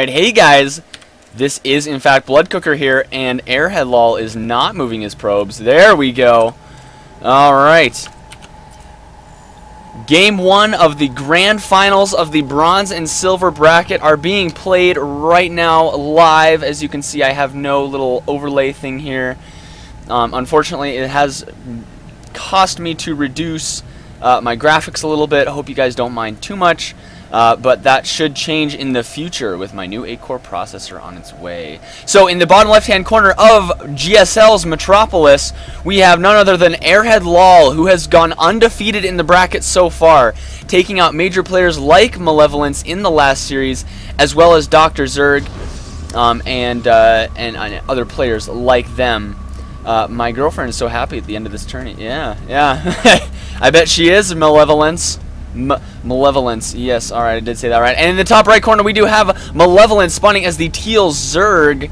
Alright, hey guys, this is in fact Blood Cooker here, and Airhead lol is not moving his probes. There we go. Alright. Game 1 of the grand finals of the bronze and silver bracket are being played right now live. As you can see, I have no little overlay thing here. Unfortunately, it has cost me to reduce my graphics a little bit. I hope you guys don't mind too much. But that should change in the future with my new 8-core processor on its way. So in the bottom left-hand corner of GSL's Metropolis, we have none other than Airhead lol, who has gone undefeated in the bracket so far, taking out major players like Malevolence in the last series, as well as Dr. Zerg and other players like them. My girlfriend is so happy at the end of this tourney. Yeah. I bet she is, Malevolence. Malevolence, yes, alright, I did say that right. And in the top right corner, we do have Malevolence spawning as the teal Zerg.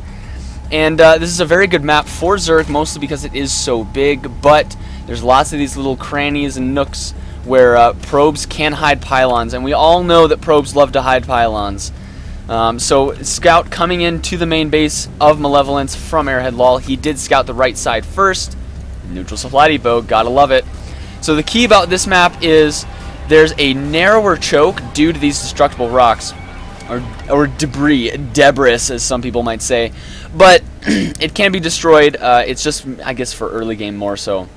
And this is a very good map for Zerg, mostly because it is so big, but there's lots of these little crannies and nooks where probes can hide pylons, and we all know that probes love to hide pylons. So Scout coming into the main base of Malevolence from Airhead lol. He did scout the right side first. Neutral supply depot, gotta love it. So the key about this map is there's a narrower choke due to these destructible rocks, or debris, as some people might say, but it can be destroyed. It's just, I guess, for early game more so.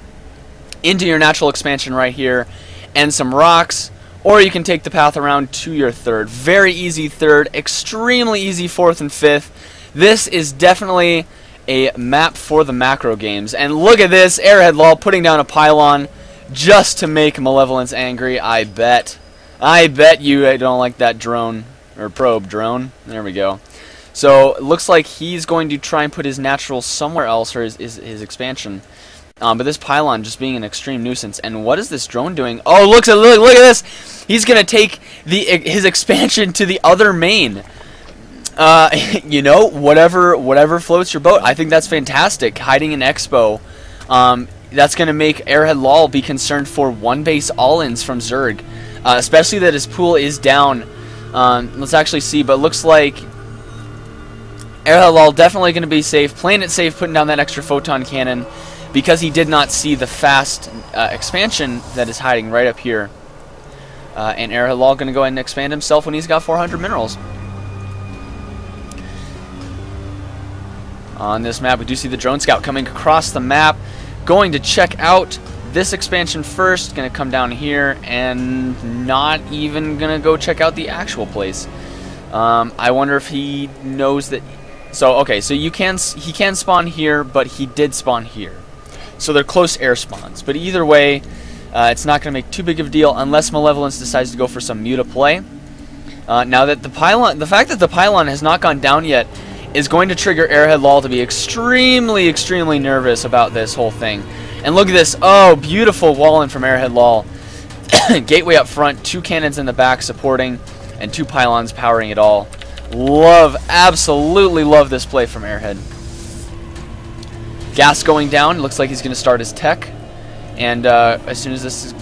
Into your natural expansion right here, and some rocks, or you can take the path around to your third. Very easy third, extremely easy fourth and fifth. This is definitely a map for the macro games. And look at this, Airhead lol putting down a pylon just to make Malevolence angry. I bet you don't like that drone, or probe drone. There we go. So it looks like he's going to try and put his natural somewhere else, or his expansion. But this pylon just being an extreme nuisance. And what is this drone doing? Oh, look at this! He's gonna take his expansion to the other main. You know, whatever floats your boat. I think that's fantastic. Hiding an expo. That's going to make Airhead lol be concerned for one base all-ins from Zerg, especially that his pool is down. Let's actually see, but it looks like Airhead lol definitely going to be safe, playing it safe, putting down that extra photon cannon, because he did not see the fast expansion that is hiding right up here. And Airhead lol going to go ahead and expand himself when he's got 400 minerals. On this map, we do see the drone scout coming across the map, going to check out this expansion first, going to come down here, and not even going to go check out the actual place. I wonder if he knows that. So okay, so he can spawn here, but he did spawn here, so they're close air spawns. But either way, it's not going to make too big of a deal unless Malevolence decides to go for some muta play. Now that the fact that the pylon has not gone down yet is going to trigger Airhead lol to be extremely nervous about this whole thing. And look at this. Oh, beautiful wall-in from Airhead lol. Gateway up front, 2 cannons in the back supporting, and 2 pylons powering it all. Absolutely love this play from Airhead. Gas going down. Looks like he's going to start his tech. And as soon as this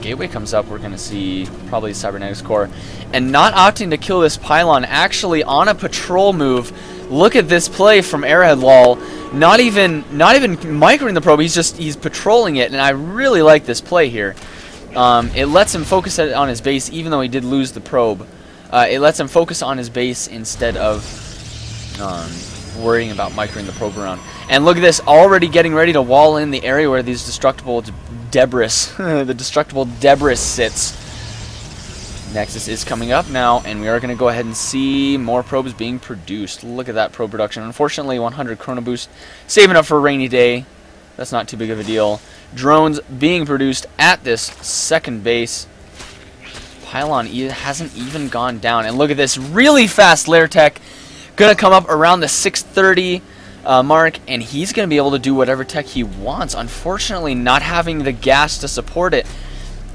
gateway comes up, we're going to see probably Cybernetics core. And not opting to kill this pylon, actually on a patrol move. Look at this play from Airhead lol. Not even microing the probe. He's patrolling it, and I really like this play here. It lets him focus on his base, even though he did lose the probe. It lets him focus on his base instead of worrying about microing the probe around. And look at this, already getting ready to wall in the area where these destructible debris, the destructible debris sits. Nexus is coming up now, and we are going to go ahead and see more probes being produced. Look at that probe production. Unfortunately, 100 chrono boost, saving up for a rainy day. That's not too big of a deal. Drones being produced at this second base. Pylon hasn't even gone down. And look at this, really fast lair tech. Going to come up around the 630 mark, and he's going to be able to do whatever tech he wants. Unfortunately, not having the gas to support it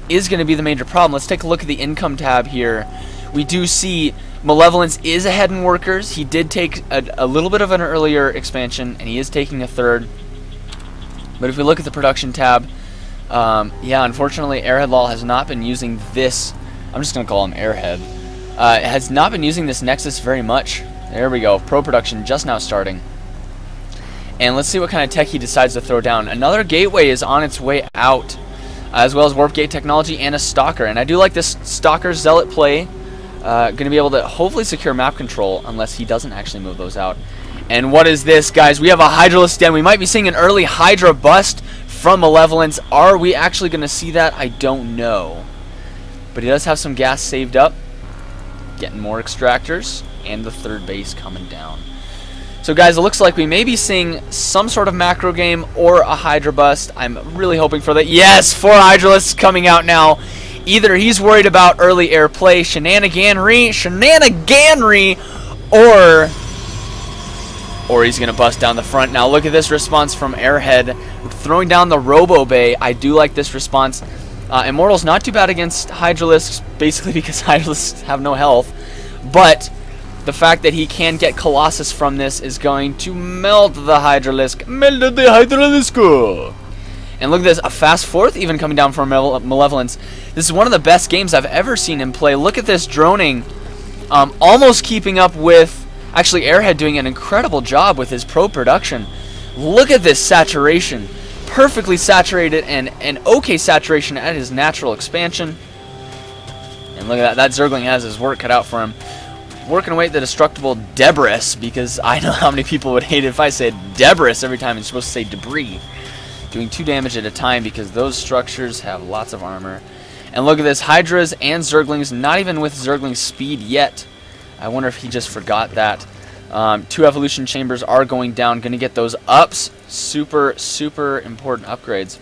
is going to be the major problem. Let's take a look at the income tab here. We do see Malevolence is ahead in workers. He did take a little bit of an earlier expansion, and he is taking a third. But if we look at the production tab, yeah, unfortunately, Airhead lol has not been using this. I'm just going to call him Airhead. Has not been using this Nexus very much. There we go. Pro production just now starting. And let's see what kind of tech he decides to throw down. Another gateway is on its way out, as well as warp gate technology and a stalker. And I do like this stalker zealot play. Going to be able to hopefully secure map control unless he doesn't actually move those out. And what is this, guys? We have a Hydralisk Den. We might be seeing an early Hydra bust from Malevolence. Are we actually going to see that? I don't know. But he does have some gas saved up. Getting more extractors. And the third base coming down. So, guys, it looks like we may be seeing some sort of macro game or a Hydra bust. I'm really hoping for that. Yes, 4 Hydralisks coming out now. Either he's worried about early air play, shenaniganery, or he's going to bust down the front. Now, look at this response from Airhead. Throwing down the Robo Bay. I do like this response. Immortal's not too bad against Hydralisks, basically because Hydralisks have no health. But the fact that he can get Colossus from this is going to melt the Hydralisk. Melted the Hydralisk! And look at this, a fast fourth even coming down from Malevolence. This is one of the best games I've ever seen him play. Look at this droning. Almost keeping up with... Actually, Airhead doing an incredible job with his pro production. Look at this saturation. Perfectly saturated and okay saturation at his natural expansion. And look at that. That Zergling has his work cut out for him. Working away at the destructible Debris, because I know how many people would hate it if I said Debris every time it's supposed to say debris. Doing 2 damage at a time because those structures have lots of armor. And look at this. Hydras and Zerglings, not even with Zergling speed yet. I wonder if he just forgot that. 2 evolution chambers are going down. Going to get those ups. Super, super important upgrades.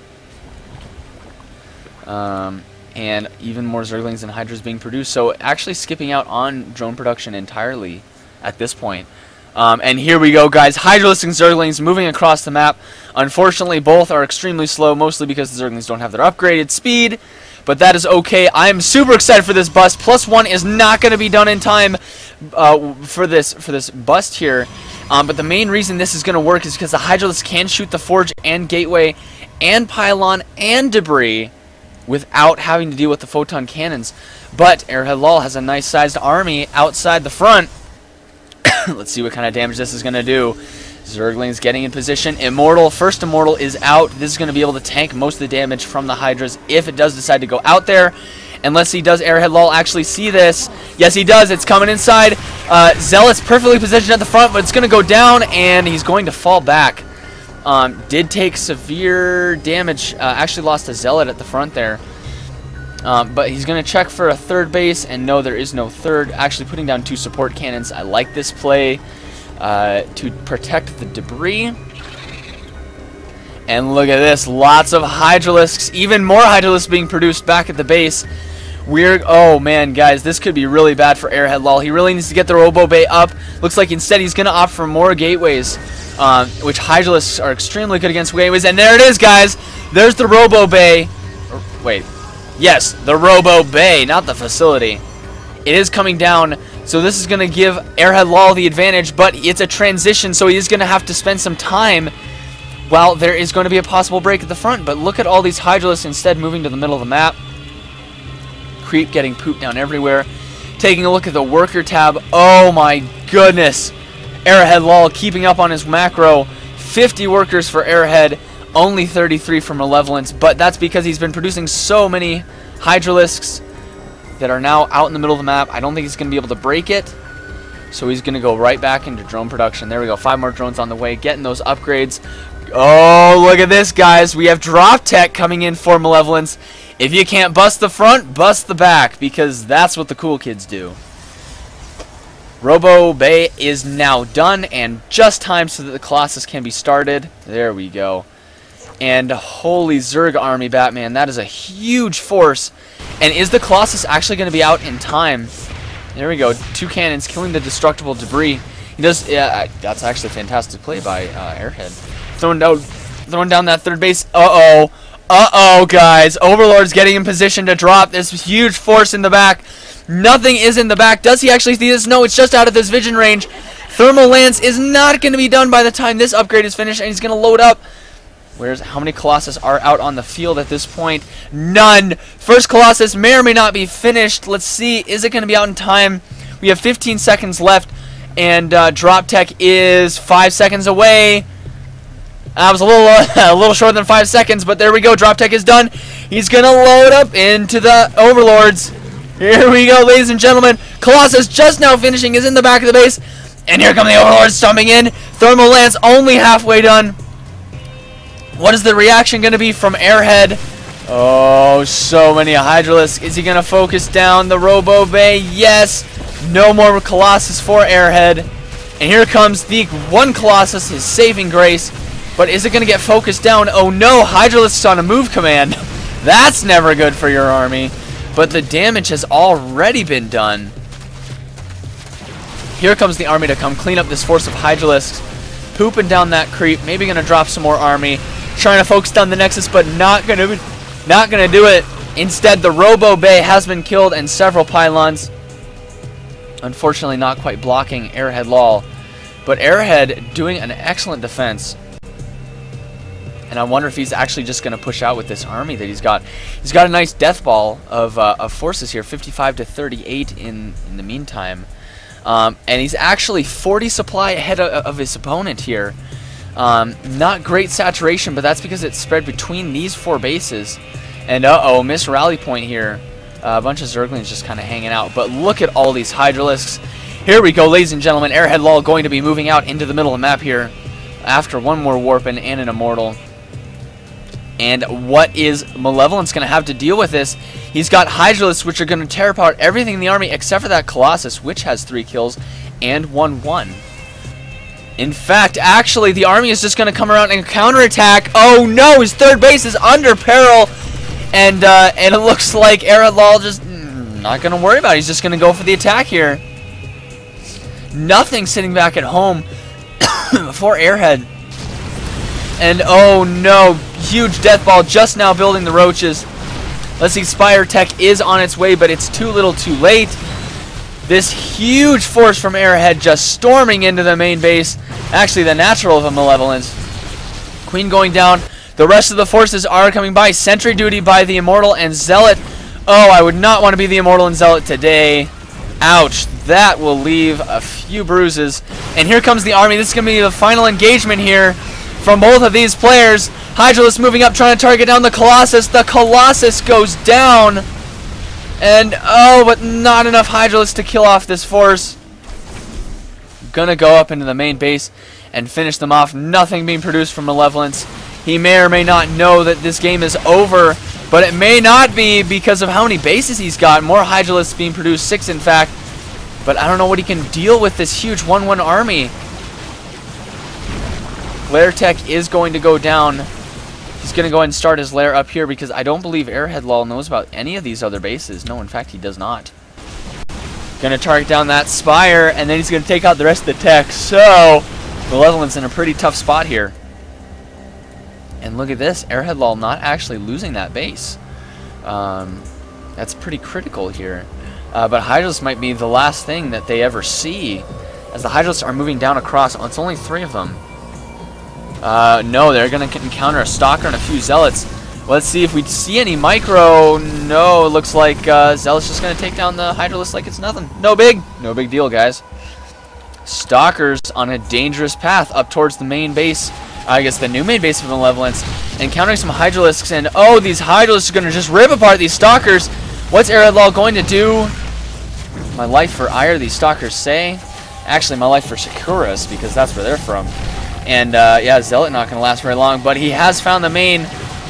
And even more Zerglings and Hydras being produced. So actually skipping out on drone production entirely at this point. And here we go, guys. Hydralisks and Zerglings moving across the map. Unfortunately, both are extremely slow, mostly because the Zerglings don't have their upgraded speed. But that is okay. I am super excited for this bust. +1 is not going to be done in time for this bust here. But the main reason this is going to work is because the Hydralisk can shoot the Forge and Gateway and Pylon and Debris without having to deal with the Photon Cannons. But Airhead Lol has a nice sized army outside the front. Let's see what kind of damage this is going to do. Zergling's getting in position. Immortal, first Immortal is out. This is going to be able to tank most of the damage from the Hydras if it does decide to go out there. And let's see, does Airhead Lol actually see this? Yes, he does. It's coming inside. Zealot's perfectly positioned at the front, but it's going to go down, and he's going to fall back. Did take severe damage. Actually lost a Zealot at the front there. But he's going to check for a third base, and no, there is no third. Actually putting down 2 support cannons. I like this play to protect the debris. And look at this. Lots of Hydralisks. Even more Hydralisks being produced back at the base. Oh man, guys, this could be really bad for Airhead Lol. He really needs to get the Robo Bay up. Looks like instead he's going to opt for more gateways, which Hydralisks are extremely good against gateways. And there it is, guys. There's the Robo Bay. Wait. Yes, the Robo Bay, not the facility. It is coming down, so this is going to give Airhead Lol the advantage, but it's a transition, so he is going to have to spend some time while there is going to be a possible break at the front. But look at all these Hydralisks instead moving to the middle of the map. Creep getting pooped down everywhere. Taking a look at the worker tab. Oh my goodness. Airhead Lol keeping up on his macro. 50 workers for Airhead. Only 33 for Malevolence, but that's because he's been producing so many Hydralisks that are now out in the middle of the map. I don't think he's going to be able to break it, so he's going to go right back into drone production. There we go, 5 more drones on the way, getting those upgrades. Oh, look at this, guys. We have drop tech coming in for Malevolence. If you can't bust the front, bust the back, because that's what the cool kids do. Robo Bay is now done, and just time so that the Colossus can be started. There we go. And holy Zerg army, Batman, that is a huge force. And is the Colossus actually going to be out in time? There we go, 2 cannons killing the destructible debris. He does. Yeah, that's actually a fantastic play by Airhead. Throwing down that third base. Uh-oh, guys. Overlord's getting in position to drop this huge force in the back. Nothing is in the back. Does he actually see this? No, it's just out of this vision range. Thermal Lance is not going to be done by the time this upgrade is finished, and he's going to load up. How many Colossus are out on the field at this point? None. First Colossus may or may not be finished. Let's see. Is it going to be out in time? We have 15 seconds left. And Drop Tech is 5 seconds away. I was a little shorter than 5 seconds, but there we go. Drop Tech is done. He's going to load up into the Overlords. Here we go, ladies and gentlemen. Colossus just now finishing, is in the back of the base. And here come the Overlords stomping in. Thermal Lance only halfway done. What is the reaction going to be from Airhead? Oh, so many Hydralisks. Is he going to focus down the Robo Bay? Yes. No more Colossus for Airhead. And here comes the one Colossus, his saving grace. But is it going to get focused down? Oh no, Hydralisk's on a move command. That's never good for your army. But the damage has already been done. Here comes the army to come clean up this force of Hydralisks. Pooping down that creep. Maybe going to drop some more army. Trying to focus down the Nexus, but not going to do it. Instead, the Robo Bay has been killed and several pylons. Unfortunately, not quite blocking Airhead Lol. But Airhead doing an excellent defense. And I wonder if he's actually just going to push out with this army that he's got. He's got a nice death ball of forces here, 55 to 38 in the meantime. And he's actually 40 supply ahead of his opponent here. Not great saturation, but that's because it's spread between these 4 bases. And uh-oh, missed rally point here. A bunch of Zerglings just kind of hanging out. But look at all these Hydralisks. Here we go, ladies and gentlemen. Airhead Lol going to be moving out into the middle of the map here after one more Warpin and an Immortal. And what is Malevolence going to have to deal with this? He's got Hydralisks, which are going to tear apart everything in the army except for that Colossus, which has 3 kills and 1-1. In fact, actually, the army is just going to come around and counterattack. Oh no, his third base is under peril. And it looks like Airhead Lol just not going to worry about it. He's just going to go for the attack here. Nothing sitting back at home for Airhead. And oh no, huge death ball just now building the roaches. Let's see, Spire Tech is on its way, but it's too little too late. This huge force from Airhead just storming into the main base. Actually, the natural of a Malevolence. Queen going down. The rest of the forces are coming by. Sentry duty by the Immortal and Zealot. Oh, I would not want to be the Immortal and Zealot today. Ouch. That will leave a few bruises. And here comes the army. This is going to be the final engagement here from both of these players. Hydralisk moving up, trying to target down the Colossus. The Colossus goes down. And, oh, but not enough Hydralisk to kill off this force. Gonna go up into the main base and finish them off. Nothing being produced from Malevolence. He may or may not know that this game is over, but it may not be because of how many bases he's got. More Hydralisks being produced, 6 in fact. But I don't know what he can deal with this huge 1-1 army. Lair Tech is going to go down. He's going to go ahead and start his lair up here because I don't believe Airhead Lol knows about any of these other bases. No, in fact, he does not. Going to target down that Spire, and then he's going to take out the rest of the tech. So, Malevolence in a pretty tough spot here. And look at this. Airhead Lol not actually losing that base. That's pretty critical here. But Hydralisks might be the last thing that they ever see, as the Hydralisks are moving down across. Oh, it's only 3 of them. No, they're going to encounter a Stalker and a few Zealots. Let's see if we see any micro. No, it looks like Zealot's just going to take down the Hydralisk like it's nothing. No big deal, guys. Stalkers on a dangerous path up towards the main base. I guess the new main base of Malevolence. Encountering some Hydralisks, and oh, these Hydralisks are going to just rip apart these Stalkers. What's Airhead Lol going to do? My life for ire, these Stalkers say. Actually, my life for Sakuras, because that's where they're from. And, yeah, Zealot not going to last very long, but he has found the main.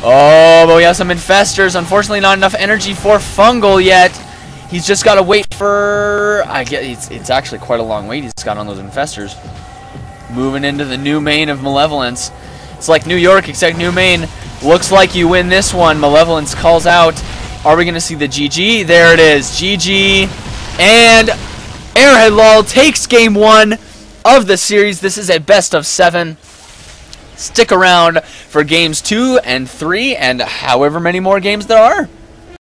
Oh, but we have some Infestors. Unfortunately, not enough energy for Fungal yet. He's just got to wait for... I guess it's actually quite a long wait he's got on those Infestors. Moving into the new main of Malevolence. It's like New York, except new main. Looks like you win this one. Malevolence calls out. Are we going to see the GG? There it is. GG. And Airhead Lol takes game 1 of the series. This is a best of 7. Stick around for games 2 and 3 and however many more games there are.